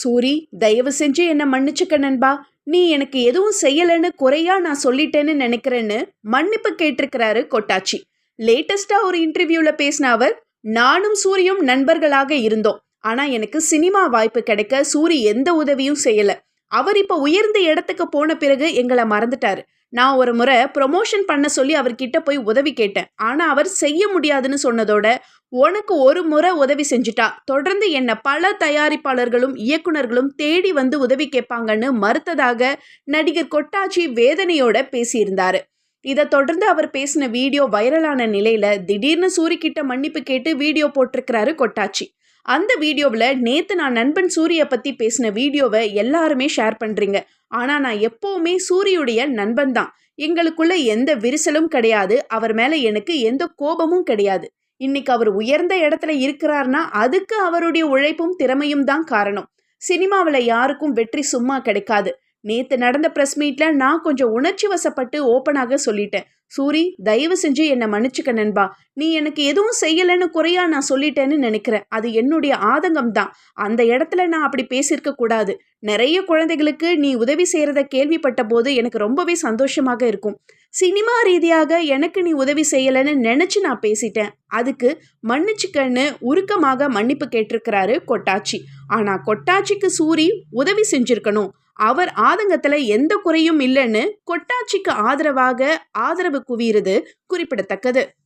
சூரி, தயவு செஞ்சு என்ன மன்னிச்சுக்க நண்பா. நீ எனக்கு எதுவும் செய்யலன்னு குறையா நான் சொல்லிட்டேன்னு நினைக்கிறேன்னு மன்னிப்பு கேட்டிருக்கிறாரு கொட்டாச்சி. லேட்டஸ்டா ஒரு இன்டர்வியூல பேசின அவர், நானும் சூரியும் நண்பர்களாக இருந்தோம். ஆனா எனக்கு சினிமா வாய்ப்பு கிடைக்க சூரி எந்த உதவியும் செய்யல. அவர் இப்ப உயர்ந்த இடத்துக்கு போன பிறகு எங்களை மறந்துட்டாரு. நான் ஒரு முறை ப்ரொமோஷன் பண்ண சொல்லி அவர்கிட்ட போய் உதவி கேட்டேன். ஆனா அவர் செய்ய முடியாதுன்னு சொன்னதோட, உனக்கு ஒரு முறை உதவி செஞ்சுட்டா தொடர்ந்து என்ன பல தயாரிப்பாளர்களும் இயக்குனர்களும் தேடி வந்து உதவி கேட்பாங்கன்னு மறுத்ததாக நடிகர் கொட்டாச்சி வேதனையோட பேசியிருந்தாரு. இதை தொடர்ந்து அவர் பேசின வீடியோ வைரலான நிலையில திடீர்னு சூரி கிட்ட மன்னிப்பு கேட்டு வீடியோ போட்டிருக்கிறாரு கொட்டாச்சி. அந்த வீடியோவில் நேத்து நான் நண்பன் சூரிய பத்தி பேசின வீடியோவை எல்லாருமே ஷேர் பண்றீங்க. ஆனா நான் எப்பவுமே சூரியுடைய நண்பன் தான். எங்களுக்குள்ள எந்த விரிசலும் கிடையாது. அவர் மேல எனக்கு எந்த கோபமும் கிடையாது. இன்னைக்கு அவர் உயர்ந்த இடத்துல இருக்கிறார்னா அதுக்கு அவருடைய உழைப்பும் திறமையும் தான் காரணம். சினிமாவில் யாருக்கும் வெற்றி சும்மா கிடைக்காது. நேத்து நடந்த பிரஸ் மீட்ல நான் கொஞ்சம் உணர்ச்சி வசப்பட்டு ஓப்பனாக சொல்லிட்டேன். சூரி, தயவு செஞ்சு என்னை மன்னிச்சுக்க நண்பா. நீ எனக்கு எதுவும் செய்யலைன்னு குறையா நான் சொல்லிட்டேன்னு நினைக்கிறேன். அது என்னுடைய ஆதங்கம் தான். அந்த இடத்துல நான் அப்படி பேசியிருக்க கூடாது. நிறைய குழந்தைகளுக்கு நீ உதவி செய்யறத கேள்விப்பட்ட போது எனக்கு ரொம்பவே சந்தோஷமாக இருக்கும். சினிமா ரீதியாக எனக்கு நீ உதவி செய்யலைன்னு நினைச்சு நான் பேசிட்டேன். அதுக்கு மன்னிச்சுக்கன்னு உருக்கமாக மன்னிப்பு கேட்டிருக்கிறாரு கொட்டாச்சி. ஆனா கொட்டாச்சிக்கு சூரி உதவி செஞ்சிருக்கணும். அவர் ஆதங்கத்துல எந்த குறையும் இல்லைன்னு கொட்டாச்சிக்கு ஆதரவாக ஆதரவு குவிகிறது குறிப்பிடத்தக்கது.